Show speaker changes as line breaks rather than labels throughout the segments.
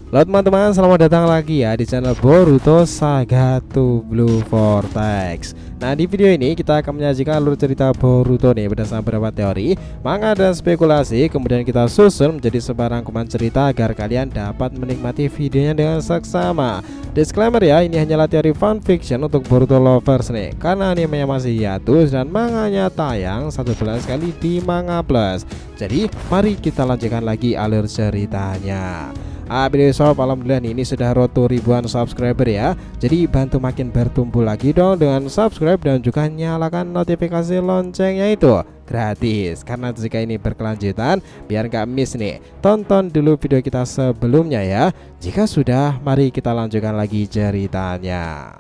Halo teman-teman, selamat datang lagi ya di channel Boruto Saga to Blue Vortex. Nah, di video ini kita akan menyajikan alur cerita Boruto nih berdasarkan beberapa teori, manga dan spekulasi. Kemudian kita susun menjadi sebuah rangkuman cerita agar kalian dapat menikmati videonya dengan seksama. Disclaimer ya, ini hanyalah teori fanfiction untuk Boruto lovers nih, karena animenya masih hiatus dan manganya tayang 1 bulan sekali di Manga Plus. Jadi mari kita lanjutkan lagi alur ceritanya. Video shop, alhamdulillah nih, ini sudah road to ribuan subscriber ya. Jadi bantu makin bertumbuh lagi dong dengan subscribe dan juga nyalakan notifikasi loncengnya itu gratis. Karena jika ini berkelanjutan biar gak miss nih, tonton dulu video kita sebelumnya ya. Jika sudah, mari kita lanjutkan lagi ceritanya.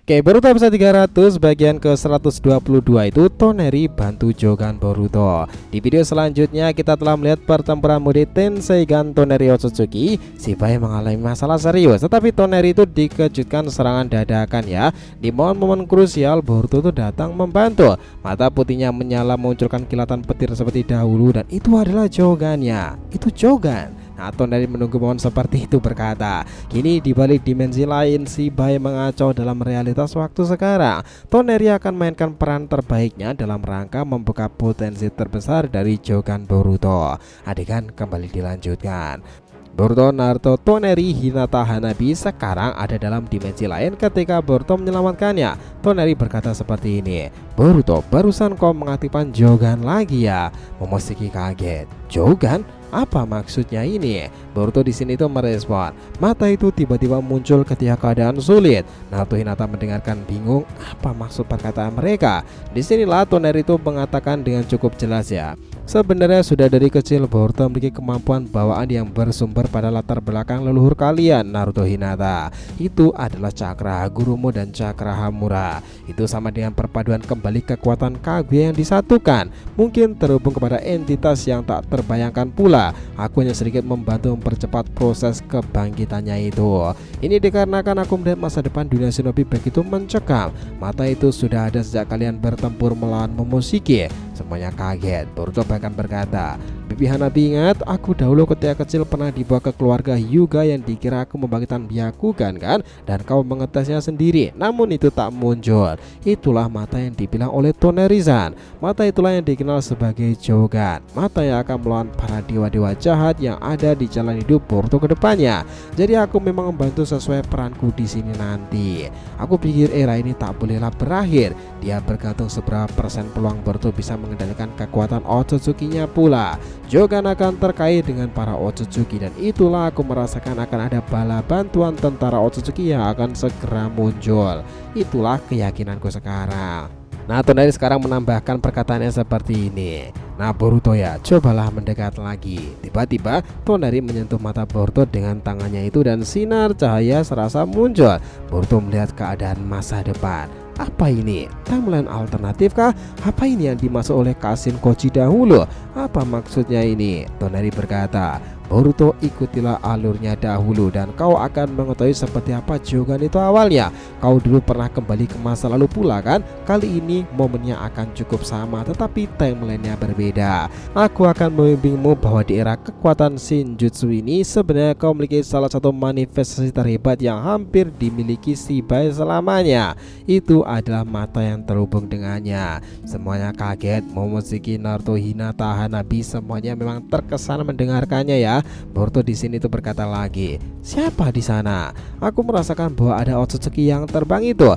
Oke, Boruto episode 300 bagian ke 122 itu Toneri bantu Jogan Boruto. Di video selanjutnya kita telah melihat pertempuran murid Tenseigan Toneri Otsutsuki. Shibai mengalami masalah serius, tetapi Toneri itu dikejutkan serangan dadakan ya. Di momen-momen krusial Boruto itu datang membantu. Mata putihnya menyala munculkan kilatan petir seperti dahulu dan itu adalah Jogannya. Itu Jogan. Nah, Toneri menunggu momen seperti itu berkata, kini di balik dimensi lain Shibai mengacau dalam realitas waktu sekarang. Toneri akan mainkan peran terbaiknya dalam rangka membuka potensi terbesar dari Jogan Boruto. Adegan kembali dilanjutkan. Boruto, Naruto, Toneri, Hinata, Hanabi sekarang ada dalam dimensi lain ketika Boruto menyelamatkannya. Toneri berkata seperti ini, Boruto, barusan kau mengaktifkan Jogan lagi ya? Momoshiki kaget. Jogan? Apa maksudnya ini? Boruto di sini tuh merespon. Mata itu tiba-tiba muncul ketika keadaan sulit. Naruto, Hinata mendengarkan bingung apa maksud perkataan mereka. Disinilah Toneri itu mengatakan dengan cukup jelas ya. Sebenarnya sudah dari kecil Boruto memiliki kemampuan bawaan yang bersumber pada latar belakang leluhur kalian, Naruto, Hinata. Itu adalah Cakra Hagurumo dan Cakra Hamura. Itu sama dengan perpaduan kembali kekuatan Kaguya yang disatukan. Mungkin terhubung kepada entitas yang tak terbayangkan pula. Aku hanya sedikit membantu mempercepat proses kebangkitannya itu. Ini dikarenakan aku melihat masa depan dunia shinobi begitu mencekam. Mata itu sudah ada sejak kalian bertempur melawan Momoshiki. Semuanya kaget. Boruto bahkan berkata, Bibi Hanabi, ingat aku dahulu ketika kecil pernah dibawa ke keluarga Hyuga yang dikira aku membangkitkan Byakugan kan? Dan kau mengetesnya sendiri, namun itu tak muncul. Itulah mata yang dibilang oleh Toneri-san. Mata itulah yang dikenal sebagai Jogan. Mata yang akan melawan para dewa-dewa jahat yang ada di jalan hidup Boruto ke depannya. Jadi aku memang membantu sesuai peranku di sini nanti. Aku pikir era ini tak bolehlah berakhir. Dia bergantung seberapa persen peluang Boruto bisa mengendalikan kekuatan Otsutsuki-nya pula. Jogan akan terkait dengan para Otsutsuki dan itulah aku merasakan akan ada bala bantuan tentara Otsutsuki yang akan segera muncul. Itulah keyakinanku sekarang. Nah, Toneri sekarang menambahkan perkataannya seperti ini. Nah, Boruto ya, cobalah mendekat lagi. Tiba-tiba Toneri menyentuh mata Boruto dengan tangannya itu dan sinar cahaya serasa muncul. Boruto melihat keadaan masa depan. Apa ini? Timeline alternatif kah? Apa ini yang dimaksud oleh Kashin Koji dahulu? Apa maksudnya ini? Toneri berkata, Boruto, ikutilah alurnya dahulu dan kau akan mengetahui seperti apa Jogan itu awalnya. Kau dulu pernah kembali ke masa lalu pula kan? Kali ini momennya akan cukup sama tetapi timelinenya berbeda. Aku akan membimbingmu bahwa di era kekuatan Shinjutsu ini sebenarnya kau memiliki salah satu manifestasi terhebat yang hampir dimiliki Shibai selamanya. Itu adalah mata yang terhubung dengannya. Semuanya kaget. Momoshiki, Naruto, Hinata, Hanabi semuanya memang terkesan mendengarkannya ya. Boruto di sini tuh berkata lagi, siapa di sana? Aku merasakan bahwa ada Otsutsuki yang terbang itu.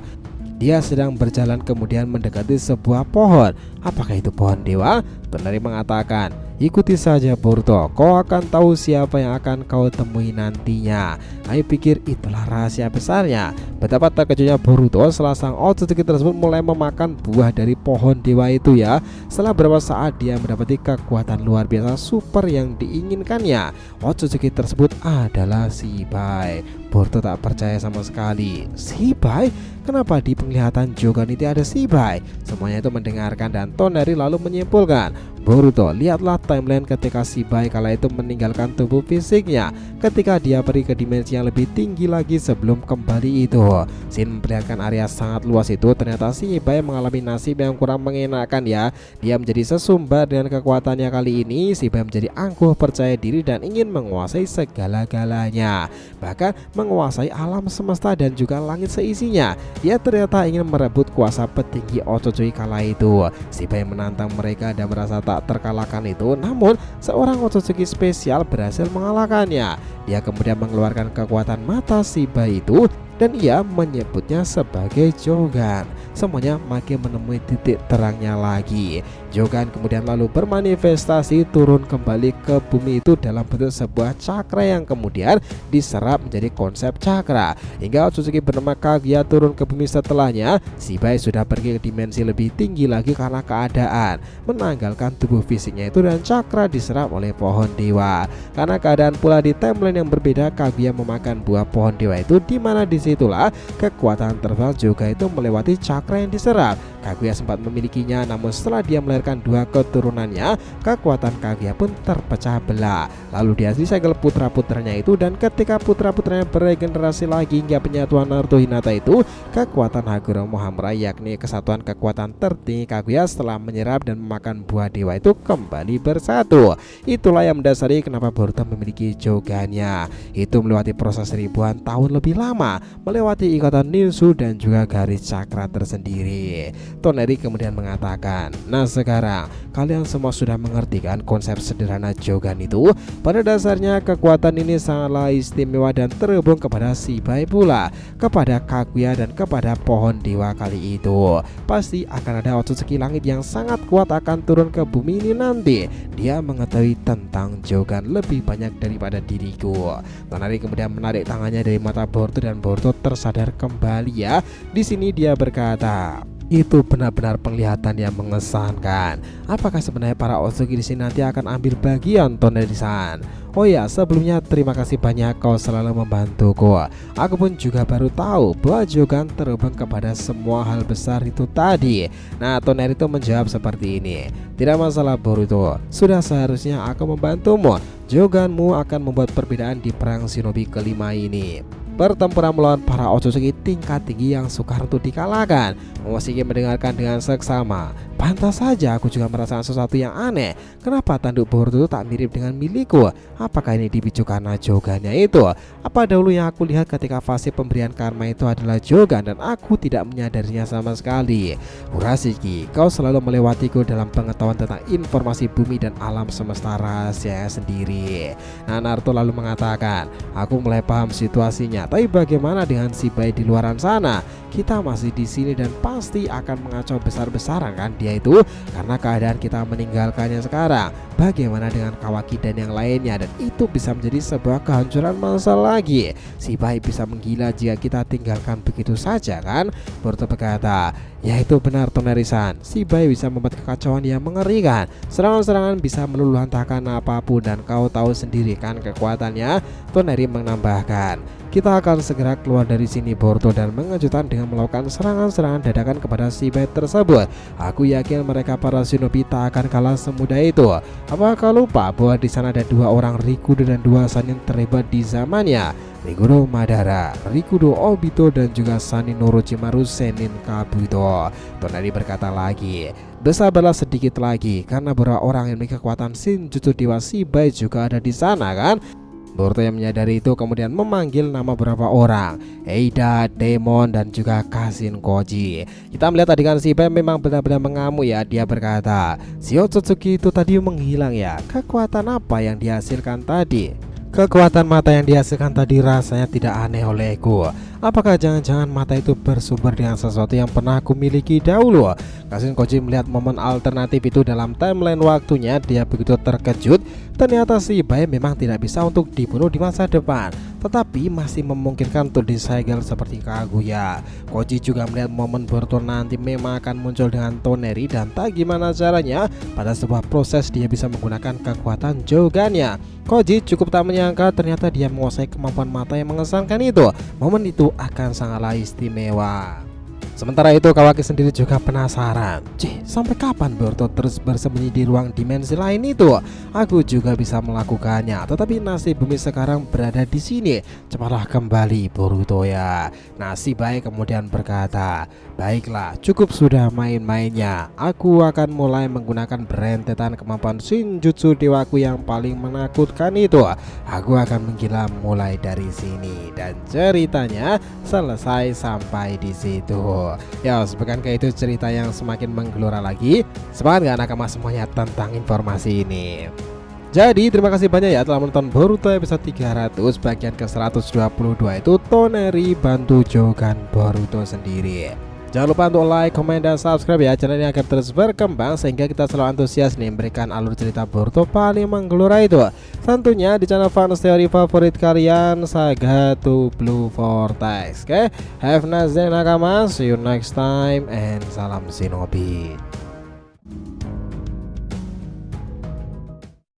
Dia sedang berjalan kemudian mendekati sebuah pohon. Apakah itu pohon dewa? Toneri mengatakan, ikuti saja Boruto, kau akan tahu siapa yang akan kau temui nantinya. Aku pikir itulah rahasia besarnya. Betapa terkejutnya Boruto setelah sang Otsutsuki tersebut mulai memakan buah dari pohon dewa itu ya. Setelah beberapa saat dia mendapati kekuatan luar biasa super yang diinginkannya. Otsutsuki tersebut adalah Shibai. Boruto tak percaya sama sekali. Shibai? kenapa di penglihatan Jogan itu ada Shibai? Semuanya itu mendengarkan dan Toneri lalu menyimpulkan, Boruto, lihatlah timeline ketika Shibai kala itu meninggalkan tubuh fisiknya ketika dia pergi ke dimensi yang lebih tinggi lagi sebelum kembali itu. Scene memperlihatkan area sangat luas itu. Ternyata Shibai mengalami nasib yang kurang mengenakan ya. Dia menjadi sesumbar dengan kekuatannya kali ini. Shibai menjadi angkuh percaya diri dan ingin menguasai segala-galanya, bahkan menguasai alam semesta dan juga langit seisinya. Dia ternyata ingin merebut kuasa petinggi Otsutsuki kala itu. Shibai menantang mereka dan merasa tak terkalahkan itu, namun seorang Otsutsuki spesial berhasil mengalahkannya. Dia kemudian mengeluarkan kekuatan mata Shibai itu dan ia menyebutnya sebagai Jogan. Semuanya makin menemui titik terangnya lagi. Jogan kemudian lalu bermanifestasi turun kembali ke bumi itu dalam bentuk sebuah cakra yang kemudian diserap menjadi konsep cakra. Hingga Otsutsuki bernama Kaguya turun ke bumi setelahnya, Shibai sudah pergi ke dimensi lebih tinggi lagi karena keadaan menanggalkan tubuh fisiknya itu dan cakra diserap oleh pohon dewa. Karena keadaan pula di timeline yang berbeda, Kaguya memakan buah pohon dewa itu, dimana disitulah kekuatan terbang juga itu melewati cakra yang diserap. Kaguya sempat memilikinya, namun setelah dia melahirkan dua keturunannya, kekuatan Kaguya pun terpecah belah. Lalu dia disegel putra-putranya itu, dan ketika putra-putranya beregenerasi lagi hingga penyatuan Naruto Hinata itu, kekuatan Hagoromo Hamura yakni kesatuan kekuatan tertinggi Kaguya setelah menyerap dan memakan buah dewa itu kembali bersatu. Itulah yang mendasari kenapa Boruto memiliki Jogannya. Itu melewati proses ribuan tahun lebih lama, melewati ikatan ninsu dan juga garis cakra tersendiri. Toneri kemudian mengatakan, nah sekarang kalian semua sudah mengerti kan konsep sederhana Jogan itu? Pada dasarnya kekuatan ini sangatlah istimewa dan terhubung kepada Shibai pula, kepada Kaguya dan kepada pohon dewa kali itu. Pasti akan ada Otsutsuki langit yang sangat kuat akan turun ke bumi ini nanti. Dia mengetahui tentang Jogan lebih banyak daripada diriku. Toneri kemudian menarik tangannya dari mata Boruto dan Boruto tersadar kembali ya. Di sini dia berkata, itu benar-benar penglihatan yang mengesankan. Apakah sebenarnya para Otsutsuki di sini nanti akan ambil bagian, Toneri-san? Oh ya, sebelumnya terima kasih banyak kau selalu membantuku. Aku pun juga baru tahu bahwa Jogan terhubung kepada semua hal besar itu tadi. Nah, Toneri itu menjawab seperti ini. Tidak masalah Boruto, sudah seharusnya aku membantumu. Joganmu akan membuat perbedaan di perang shinobi kelima ini. Pertempuran melawan para Otsutsuki tingkat tinggi yang sukar untuk dikalahkan. Meski mendengarkan dengan seksama, pantas saja aku juga merasakan sesuatu yang aneh. Kenapa tanduk Boruto itu tak mirip dengan milikku? Apakah ini dipicu karena Jogannya itu? Apa dahulu yang aku lihat ketika fase pemberian karma itu adalah Jogan dan aku tidak menyadarinya sama sekali? Urashiki, kau selalu melewatiku dalam pengetahuan tentang informasi bumi dan alam semesta rahasia sendiri. Nah, Naruto lalu mengatakan, aku mulai paham situasinya. Tapi bagaimana dengan Shibai di luaran sana? Kita masih di sini dan pasti akan mengacau besar-besaran kan dia itu, karena keadaan kita meninggalkannya sekarang. Bagaimana dengan Kawaki dan yang lainnya? Dan itu bisa menjadi sebuah kehancuran masa lagi. Shibai bisa menggila jika kita tinggalkan begitu saja kan? Boruto berkata, ya itu benar Toneri-san. Shibai bisa membuat kekacauan yang mengerikan. Serangan-serangan bisa meluluhlantahkan apapun dan kau tahu sendiri kan kekuatannya. Toneri menambahkan, kita akan segera keluar dari sini Boruto, dan mengejutkan dengan melakukan serangan-serangan dadakan kepada Shibai tersebut. Aku yakin mereka para shinobi tak akan kalah semudah itu. Apakah lupa bahwa di sana ada dua orang Rikudo dan dua Sannin terhebat di zamannya? Rikudo Madara, Rikudo Obito dan juga Sannin Orochimaru Sennin Kabuto. Toneri berkata lagi, bersabarlah sedikit lagi karena beberapa orang yang memiliki kekuatan Shinjutsu Dewa Shibai juga ada di sana kan? Boruto yang menyadari itu kemudian memanggil nama beberapa orang, Eida, Demon dan juga Kashin Koji. Kita melihat adegan Shibai memang benar-benar mengamuk ya. Dia berkata, si Otsutsuki itu tadi menghilang ya. Kekuatan apa yang dihasilkan tadi? Kekuatan mata yang dihasilkan tadi rasanya tidak aneh olehku. Apakah jangan-jangan mata itu bersumber dengan sesuatu yang pernah aku miliki dahulu? Kashin Koji melihat momen alternatif itu dalam timeline waktunya. Dia begitu terkejut. Ternyata Shibai memang tidak bisa untuk dibunuh di masa depan, tetapi masih memungkinkan untuk disegel seperti Kaguya. Koji juga melihat momen Boruto nanti memang akan muncul dengan Toneri, dan tak gimana caranya pada sebuah proses dia bisa menggunakan kekuatan Jogannya. Koji cukup tak menyangka ternyata dia menguasai kemampuan mata yang mengesankan itu. Momen itu akan sangatlah istimewa. Sementara itu Kawaki sendiri juga penasaran, sampai kapan Boruto terus bersembunyi di ruang dimensi lain itu? Aku juga bisa melakukannya, tetapi nasib bumi sekarang berada di sini. Cepatlah kembali Boruto ya. Nasi baik kemudian berkata, baiklah, cukup sudah main-mainnya. Aku akan mulai menggunakan berentetan kemampuan Shinjutsu dewaku yang paling menakutkan itu. Aku akan menggila mulai dari sini, dan ceritanya selesai sampai di situ. Ya, bukankah itu cerita yang semakin menggelora lagi? Semangat gak nakama semuanya tentang informasi ini? Jadi terima kasih banyak ya telah menonton Boruto episode 300 bagian ke 122 itu Toneri bantu Jogan Boruto sendiri. Jangan lupa untuk like, komen, dan subscribe ya channel ini agar terus berkembang sehingga kita selalu antusias nih memberikan alur cerita Boruto paling menggelora itu. Tentunya di channel fans teori favorit kalian, Saga to Blue Vortex. Oke, have a nice day nakama, see you next time, and salam shinobi.